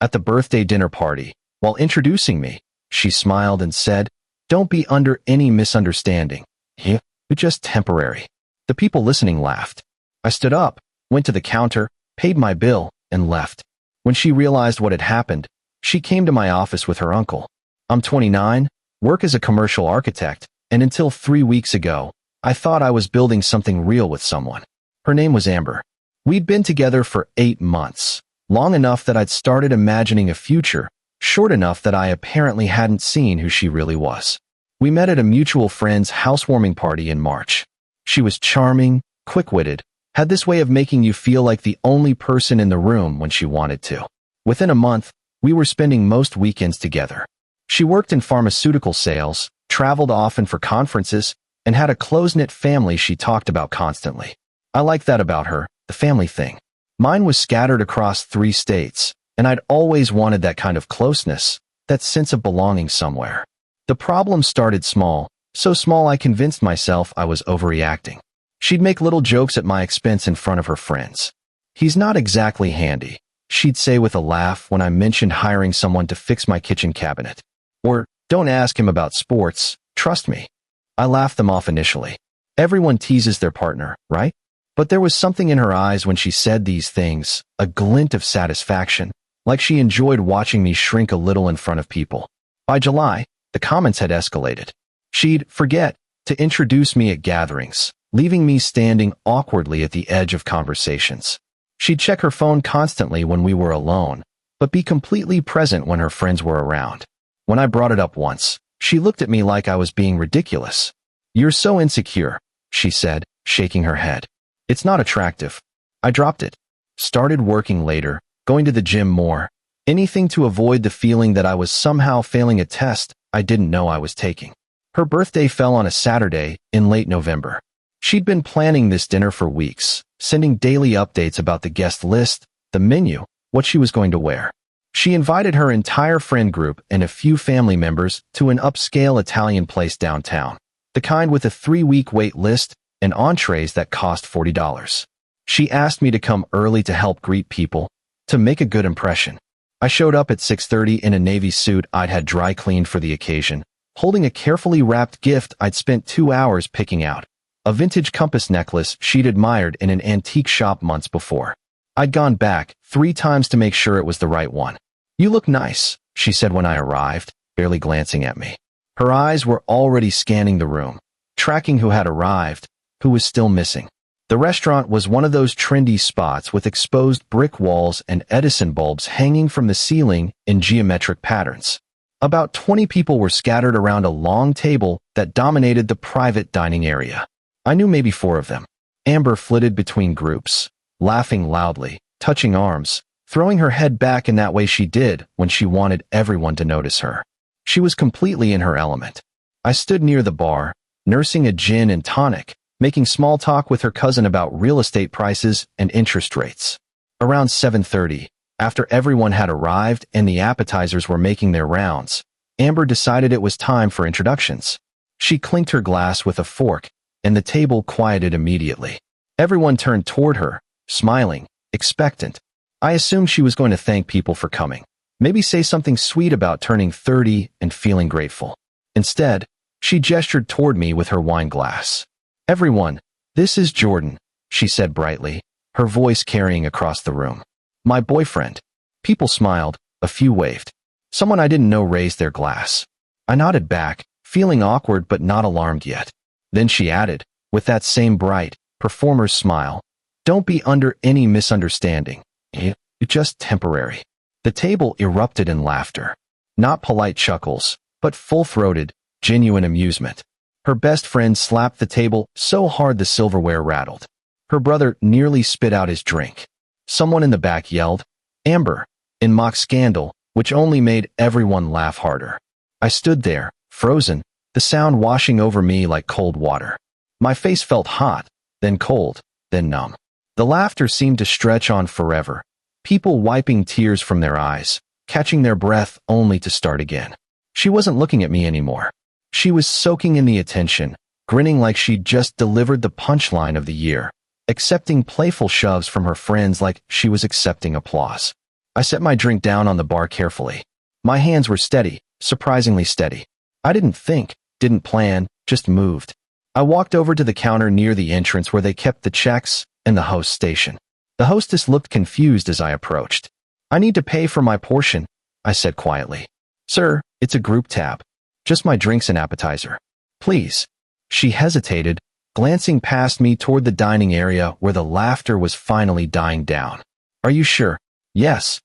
At the birthday dinner party, while introducing me, she smiled and said, "Don't be under any misunderstanding. You're just temporary." The people listening laughed. I stood up, went to the counter, paid my bill, and left. When she realized what had happened, she came to my office with her uncle. "I'm 29, work as a commercial architect, and until 3 weeks ago, I thought I was building something real with someone." Her name was Amber. We'd been together for 8 months, long enough that I'd started imagining a future, short enough that I apparently hadn't seen who she really was. We met at a mutual friend's housewarming party in March. She was charming, quick-witted, had this way of making you feel like the only person in the room when she wanted to. Within a month, we were spending most weekends together. She worked in pharmaceutical sales, traveled often for conferences, and had a close-knit family she talked about constantly. I liked that about her, the family thing. Mine was scattered across 3 states, and I'd always wanted that kind of closeness, that sense of belonging somewhere. The problem started small, so small I convinced myself I was overreacting. She'd make little jokes at my expense in front of her friends. "He's not exactly handy," she'd say with a laugh when I mentioned hiring someone to fix my kitchen cabinet. Or, "Don't ask him about sports, trust me." I laughed them off initially. Everyone teases their partner, right? But there was something in her eyes when she said these things, a glint of satisfaction, like she enjoyed watching me shrink a little in front of people. By July, the comments had escalated. She'd forget to introduce me at gatherings, leaving me standing awkwardly at the edge of conversations. She'd check her phone constantly when we were alone, but be completely present when her friends were around. When I brought it up once, she looked at me like I was being ridiculous. "You're so insecure," she said, shaking her head. "It's not attractive." I dropped it. Started working later, going to the gym more, anything to avoid the feeling that I was somehow failing a test I didn't know I was taking. Her birthday fell on a Saturday in late November. She'd been planning this dinner for weeks, sending daily updates about the guest list, the menu, what she was going to wear. She invited her entire friend group and a few family members to an upscale Italian place downtown, the kind with a 3-week wait list and entrees that cost $40. She asked me to come early to help greet people, to make a good impression. I showed up at 6:30 in a navy suit I'd had dry cleaned for the occasion, holding a carefully wrapped gift I'd spent 2 hours picking out, a vintage compass necklace she'd admired in an antique shop months before. I'd gone back 3 times to make sure it was the right one. "You look nice," she said when I arrived, barely glancing at me. Her eyes were already scanning the room, tracking who had arrived, who was still missing. The restaurant was one of those trendy spots with exposed brick walls and Edison bulbs hanging from the ceiling in geometric patterns. About 20 people were scattered around a long table that dominated the private dining area. I knew maybe 4 of them. Amber flitted between groups, laughing loudly, touching arms, throwing her head back in that way she did when she wanted everyone to notice her. She was completely in her element. I stood near the bar, nursing a gin and tonic, making small talk with her cousin about real estate prices and interest rates. Around 7:30, after everyone had arrived and the appetizers were making their rounds, Amber decided it was time for introductions. She clinked her glass with a fork, and the table quieted immediately. Everyone turned toward her, smiling, expectant. I assumed she was going to thank people for coming, maybe say something sweet about turning 30 and feeling grateful. Instead, she gestured toward me with her wine glass. "Everyone, this is Jordan," she said brightly, her voice carrying across the room. "My boyfriend." People smiled, a few waved. Someone I didn't know raised their glass. I nodded back, feeling awkward but not alarmed yet. Then she added, with that same bright, performer's smile, "Don't be under any misunderstanding. It's just temporary." The table erupted in laughter. Not polite chuckles, but full-throated, genuine amusement. Her best friend slapped the table so hard the silverware rattled. Her brother nearly spit out his drink. Someone in the back yelled, "Amber," in mock scandal, which only made everyone laugh harder. I stood there, frozen, the sound washing over me like cold water. My face felt hot, then cold, then numb. The laughter seemed to stretch on forever, people wiping tears from their eyes, catching their breath only to start again. She wasn't looking at me anymore. She was soaking in the attention, grinning like she'd just delivered the punchline of the year, accepting playful shoves from her friends like she was accepting applause. I set my drink down on the bar carefully. My hands were steady, surprisingly steady. I didn't think, didn't plan, just moved. I walked over to the counter near the entrance where they kept the checks and the host station. The hostess looked confused as I approached. "I need to pay for my portion," I said quietly. "Sir, it's a group tab. Just my drinks and appetizer. Please." She hesitated, glancing past me toward the dining area where the laughter was finally dying down. "Are you sure?" "Yes."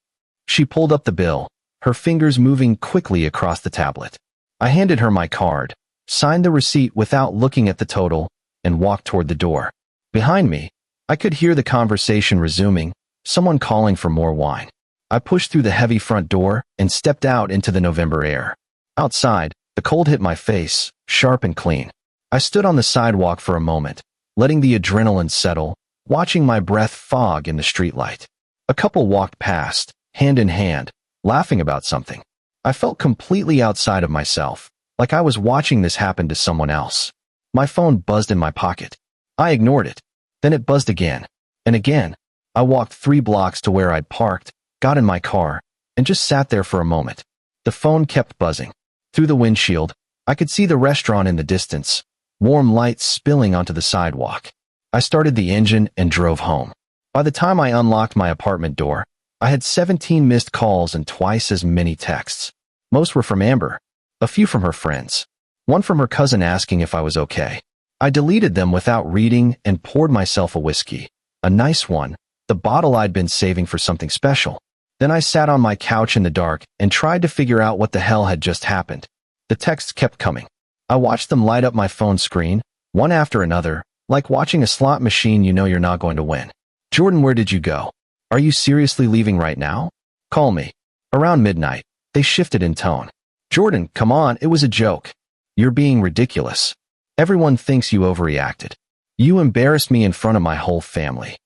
She pulled up the bill, her fingers moving quickly across the tablet. I handed her my card, signed the receipt without looking at the total, and walked toward the door. Behind me, I could hear the conversation resuming, someone calling for more wine. I pushed through the heavy front door and stepped out into the November air. Outside, the cold hit my face, sharp and clean. I stood on the sidewalk for a moment, letting the adrenaline settle, watching my breath fog in the streetlight. A couple walked past, hand in hand, laughing about something. I felt completely outside of myself, like I was watching this happen to someone else. My phone buzzed in my pocket. I ignored it. Then it buzzed again, and again. I walked 3 blocks to where I'd parked, got in my car, and just sat there for a moment. The phone kept buzzing. Through the windshield, I could see the restaurant in the distance, warm light spilling onto the sidewalk. I started the engine and drove home. By the time I unlocked my apartment door, I had 17 missed calls and twice as many texts. Most were from Amber, a few from her friends, one from her cousin asking if I was okay. I deleted them without reading and poured myself a whiskey, a nice one, the bottle I'd been saving for something special. Then I sat on my couch in the dark and tried to figure out what the hell had just happened. The texts kept coming. I watched them light up my phone screen, one after another, like watching a slot machine you know you're not going to win. "Jordan, where did you go? Are you seriously leaving right now? Call me." Around midnight, they shifted in tone. "Jordan, come on, it was a joke. You're being ridiculous. Everyone thinks you overreacted. You embarrassed me in front of my whole family."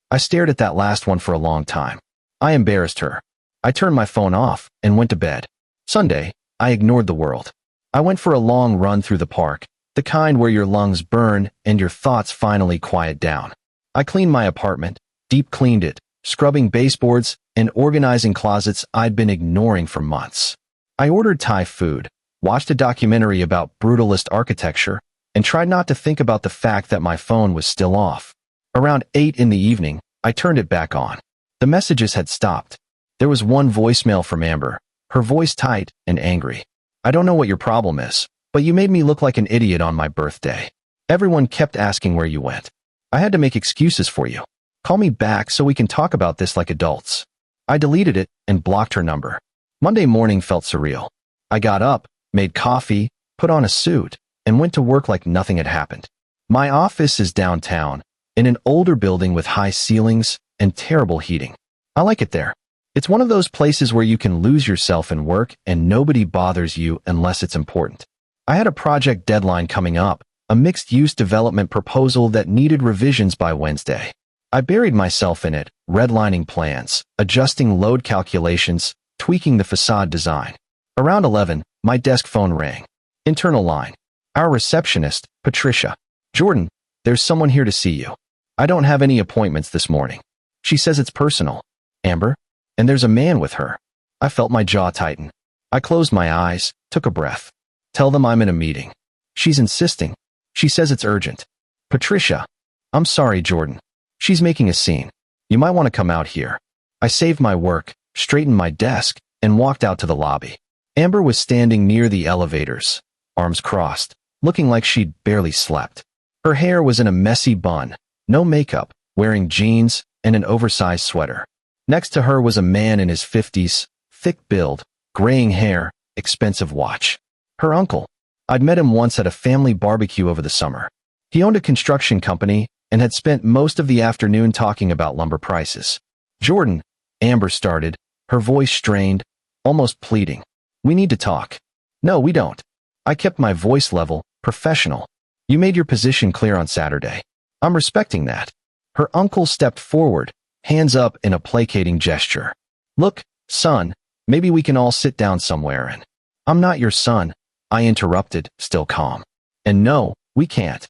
I stared at that last one for a long time. I embarrassed her. I turned my phone off and went to bed. Sunday, I ignored the world. I went for a long run through the park, the kind where your lungs burn and your thoughts finally quiet down. I cleaned my apartment, deep cleaned it, scrubbing baseboards and organizing closets I'd been ignoring for months. I ordered Thai food, watched a documentary about brutalist architecture, and tried not to think about the fact that my phone was still off. Around 8 in the evening, I turned it back on. The messages had stopped. There was one voicemail from Amber, her voice tight and angry. "I don't know what your problem is, but you made me look like an idiot on my birthday. Everyone kept asking where you went. I had to make excuses for you. Call me back so we can talk about this like adults." I deleted it and blocked her number. Monday morning felt surreal. I got up, made coffee, put on a suit, and went to work like nothing had happened. My office is downtown, in an older building with high ceilings and terrible heating. I like it there. It's one of those places where you can lose yourself in work and nobody bothers you unless it's important. I had a project deadline coming up, a mixed-use development proposal that needed revisions by Wednesday. I buried myself in it, redlining plans, adjusting load calculations, tweaking the facade design. Around 11, my desk phone rang. Internal line. Our receptionist, Patricia. "Jordan, there's someone here to see you. I don't have any appointments this morning. She says it's personal." "Amber?" "And there's a man with her." I felt my jaw tighten. I closed my eyes, took a breath. "Tell them I'm in a meeting. She's insisting. She says it's urgent." "Patricia." "I'm sorry, Jordan. She's making a scene. You might want to come out here." I saved my work, straightened my desk, and walked out to the lobby. Amber was standing near the elevators, arms crossed, looking like she'd barely slept. Her hair was in a messy bun, no makeup, wearing jeans and an oversized sweater. Next to her was a man in his 50s, thick build, graying hair, expensive watch. Her uncle. I'd met him once at a family barbecue over the summer. He owned a construction company and had spent most of the afternoon talking about lumber prices. "Jordan," Amber started, her voice strained, almost pleading. "We need to talk." "No, we don't." I kept my voice level, professional. "You made your position clear on Saturday. I'm respecting that." Her uncle stepped forward, hands up in a placating gesture. "Look, son, maybe we can all sit down somewhere and—" "I'm not your son," I interrupted, still calm. "And no, we can't."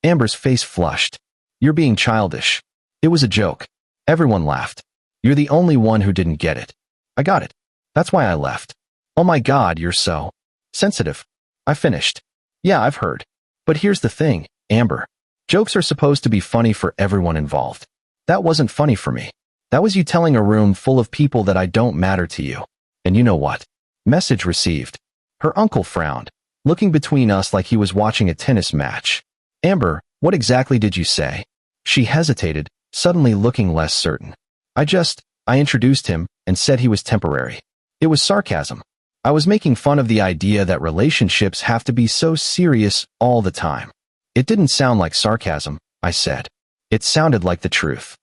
Amber's face flushed. "You're being childish. It was a joke." Everyone laughed. "You're the only one who didn't get it." I got it. That's why I left. Oh my God, you're so sensitive. I finished. Yeah, I've heard. But here's the thing, Amber. Jokes are supposed to be funny for everyone involved. That wasn't funny for me. That was you telling a room full of people that I don't matter to you. And you know what? Message received. Her uncle frowned, looking between us like he was watching a tennis match. Amber, what exactly did you say? She hesitated, suddenly looking less certain. I introduced him and said he was temporary. It was sarcasm. I was making fun of the idea that relationships have to be so serious all the time. It didn't sound like sarcasm, I said. It sounded like the truth.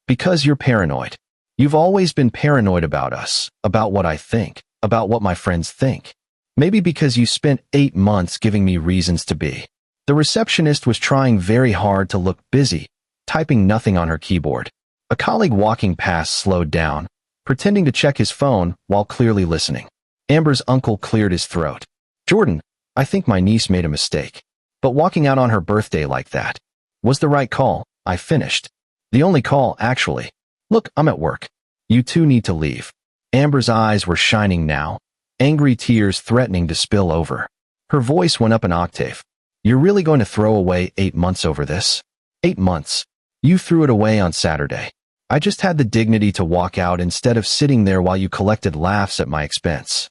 Because you're paranoid. You've always been paranoid about us, about what I think, about what my friends think. Maybe because you spent 8 months giving me reasons to be. The receptionist was trying very hard to look busy, typing nothing on her keyboard. A colleague walking past slowed down, pretending to check his phone while clearly listening. Amber's uncle cleared his throat. Jordan, I think my niece made a mistake. But walking out on her birthday like that was the right call, I finished. The only call, actually. Look, I'm at work. You two need to leave. Amber's eyes were shining now, angry tears threatening to spill over. Her voice went up an octave. You're really going to throw away 8 months over this? 8 months. You threw it away on Saturday. I just had the dignity to walk out instead of sitting there while you collected laughs at my expense.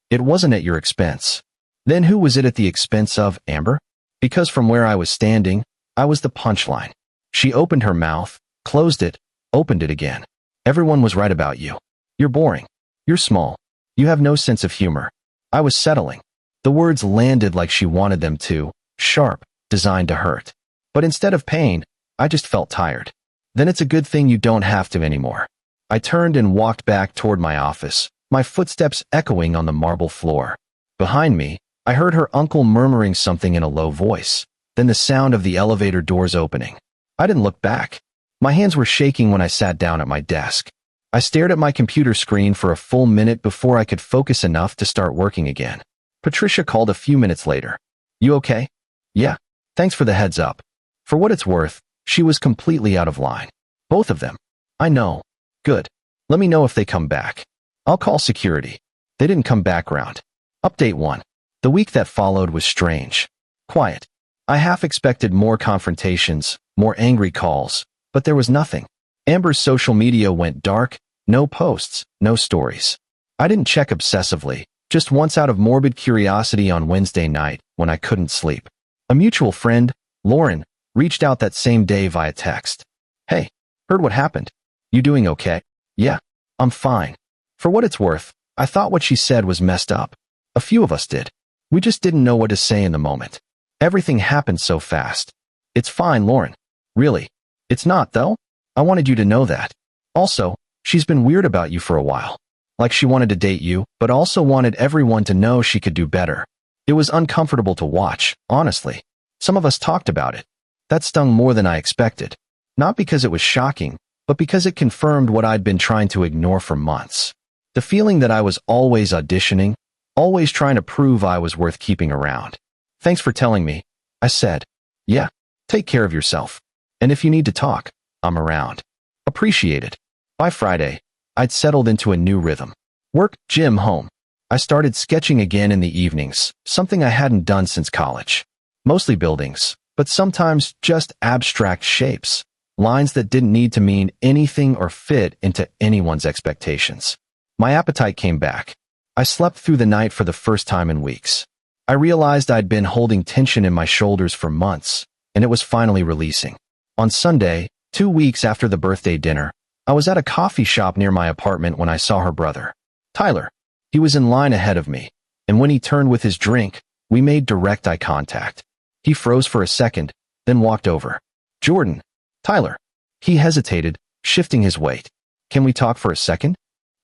It wasn't at your expense. Then who was it at the expense of, Amber? Because from where I was standing, I was the punchline. She opened her mouth, closed it, opened it again. Everyone was right about you. You're boring. You're small. You have no sense of humor. I was settling. The words landed like she wanted them to, sharp, designed to hurt. But instead of pain, I just felt tired. Then it's a good thing you don't have to anymore. I turned and walked back toward my office, my footsteps echoing on the marble floor. Behind me, I heard her uncle murmuring something in a low voice, then the sound of the elevator doors opening. I didn't look back. My hands were shaking when I sat down at my desk. I stared at my computer screen for a full minute before I could focus enough to start working again. Patricia called a few minutes later. You okay? Yeah. Thanks for the heads up. For what it's worth, she was completely out of line. Both of them. I know. Good. Let me know if they come back. I'll call security. They didn't come back round. Update 1. The week that followed was strange. Quiet. I half expected more confrontations, more angry calls, but there was nothing. Amber's social media went dark, no posts, no stories. I didn't check obsessively, just once out of morbid curiosity on Wednesday night when I couldn't sleep. A mutual friend, Lauren, reached out that same day via text. Hey, heard what happened. You doing okay? Yeah, I'm fine. For what it's worth, I thought what she said was messed up. A few of us did. We just didn't know what to say in the moment. Everything happened so fast. It's fine, Lauren. Really. It's not, though. I wanted you to know that. Also, she's been weird about you for a while. Like she wanted to date you, but also wanted everyone to know she could do better. It was uncomfortable to watch, honestly. Some of us talked about it. That stung more than I expected. Not because it was shocking, but because it confirmed what I'd been trying to ignore for months. The feeling that I was always auditioning, always trying to prove I was worth keeping around. Thanks for telling me, I said. Yeah, take care of yourself. And if you need to talk, I'm around. Appreciate it. By Friday, I'd settled into a new rhythm. Work, gym, home. I started sketching again in the evenings, something I hadn't done since college. Mostly buildings, but sometimes just abstract shapes, lines that didn't need to mean anything or fit into anyone's expectations. My appetite came back. I slept through the night for the first time in weeks. I realized I'd been holding tension in my shoulders for months, and it was finally releasing. On Sunday, 2 weeks after the birthday dinner, I was at a coffee shop near my apartment when I saw her brother, Tyler. He was in line ahead of me, and when he turned with his drink, we made direct eye contact. He froze for a second, then walked over. Jordan. Tyler. He hesitated, shifting his weight. Can we talk for a second?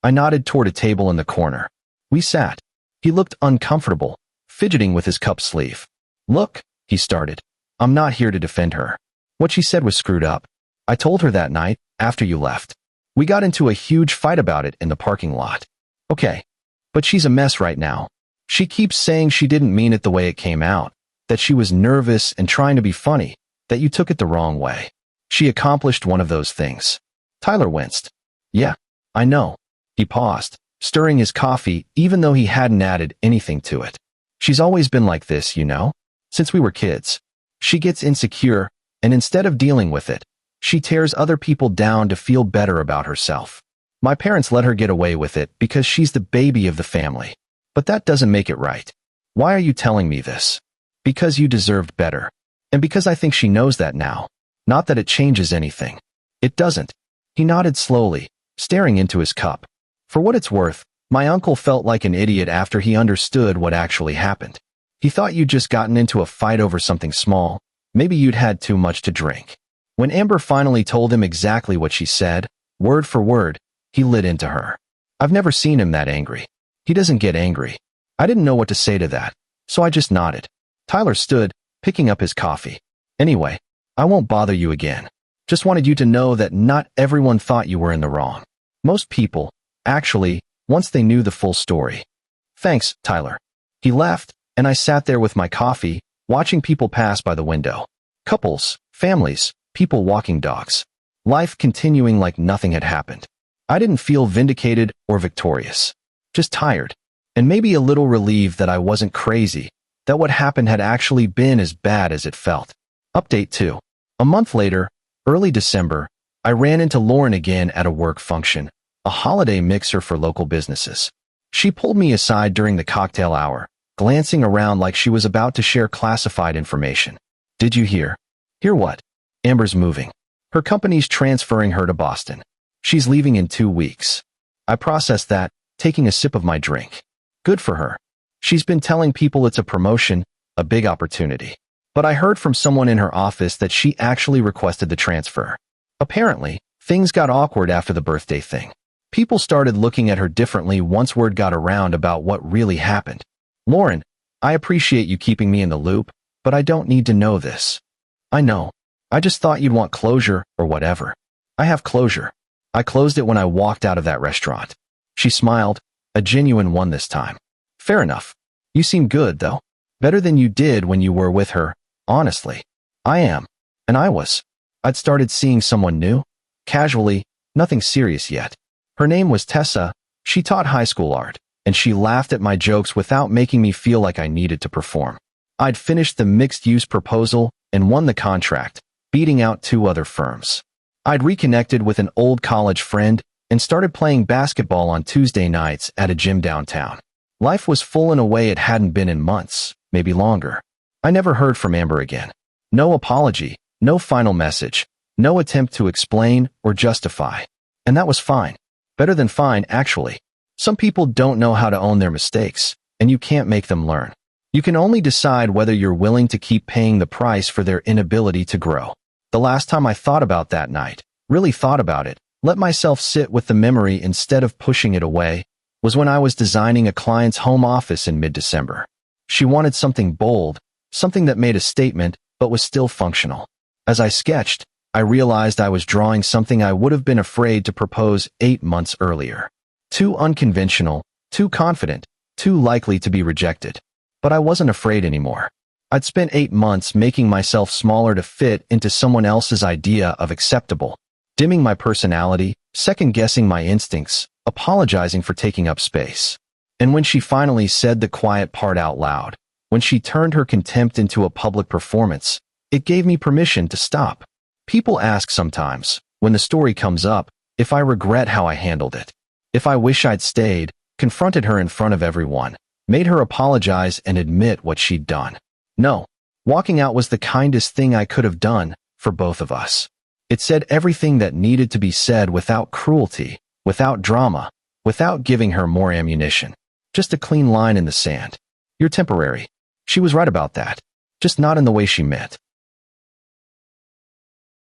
I nodded toward a table in the corner. We sat. He looked uncomfortable, fidgeting with his cup sleeve. Look, he started. I'm not here to defend her. What she said was screwed up. I told her that night, after you left. We got into a huge fight about it in the parking lot. Okay. But she's a mess right now. She keeps saying she didn't mean it the way it came out, that she was nervous and trying to be funny, that you took it the wrong way. She accomplished one of those things. Tyler winced. Yeah, I know. He paused, stirring his coffee even though he hadn't added anything to it. She's always been like this, you know? Since we were kids. She gets insecure, and instead of dealing with it, she tears other people down to feel better about herself. My parents let her get away with it because she's the baby of the family. But that doesn't make it right. Why are you telling me this? Because you deserved better. And because I think she knows that now. Not that it changes anything. It doesn't. He nodded slowly, staring into his cup. For what it's worth, my uncle felt like an idiot after he understood what actually happened. He thought you'd just gotten into a fight over something small. Maybe you'd had too much to drink. When Amber finally told him exactly what she said, word for word, he lit into her. I've never seen him that angry. He doesn't get angry. I didn't know what to say to that, so I just nodded. Tyler stood, picking up his coffee. Anyway, I won't bother you again. Just wanted you to know that not everyone thought you were in the wrong. Most people, actually, once they knew the full story. Thanks, Tyler. He left, and I sat there with my coffee, watching people pass by the window. Couples, families, people walking dogs. Life continuing like nothing had happened. I didn't feel vindicated or victorious. Just tired. And maybe a little relieved that I wasn't crazy, that what happened had actually been as bad as it felt. Update 2. A month later, early December, I ran into Lauren again at a work function, a holiday mixer for local businesses. She pulled me aside during the cocktail hour, glancing around like she was about to share classified information. Did you hear? Hear what? Amber's moving. Her company's transferring her to Boston. She's leaving in 2 weeks. I processed that, taking a sip of my drink. Good for her. She's been telling people it's a promotion, a big opportunity. But I heard from someone in her office that she actually requested the transfer. Apparently, things got awkward after the birthday thing. People started looking at her differently once word got around about what really happened. Lauren, I appreciate you keeping me in the loop, but I don't need to know this. I know. I just thought you'd want closure or whatever. I have closure. I closed it when I walked out of that restaurant. She smiled, a genuine one this time. Fair enough. You seem good, though. Better than you did when you were with her, honestly. I am. And I was. I'd started seeing someone new. Casually, nothing serious yet. Her name was Tessa. She taught high school art, and she laughed at my jokes without making me feel like I needed to perform. I'd finished the mixed-use proposal and won the contract, beating out 2 other firms. I'd reconnected with an old college friend and started playing basketball on Tuesday nights at a gym downtown. Life was full in a way it hadn't been in months, maybe longer. I never heard from Amber again. No apology, no final message, no attempt to explain or justify. And that was fine. Better than fine, actually. Some people don't know how to own their mistakes, and you can't make them learn. You can only decide whether you're willing to keep paying the price for their inability to grow. The last time I thought about that night, really thought about it, let myself sit with the memory instead of pushing it away, was when I was designing a client's home office in mid-December. She wanted something bold, something that made a statement but was still functional. As I sketched, I realized I was drawing something I would have been afraid to propose 8 months earlier. Too unconventional, too confident, too likely to be rejected. But I wasn't afraid anymore. I'd spent 8 months making myself smaller to fit into someone else's idea of acceptable, dimming my personality, second-guessing my instincts, apologizing for taking up space. And when she finally said the quiet part out loud, when she turned her contempt into a public performance, it gave me permission to stop. People ask sometimes, when the story comes up, if I regret how I handled it. If I wish I'd stayed, confronted her in front of everyone, made her apologize and admit what she'd done. No, walking out was the kindest thing I could have done for both of us. It said everything that needed to be said without cruelty, without drama, without giving her more ammunition. Just a clean line in the sand. You're temporary. She was right about that. Just not in the way she meant.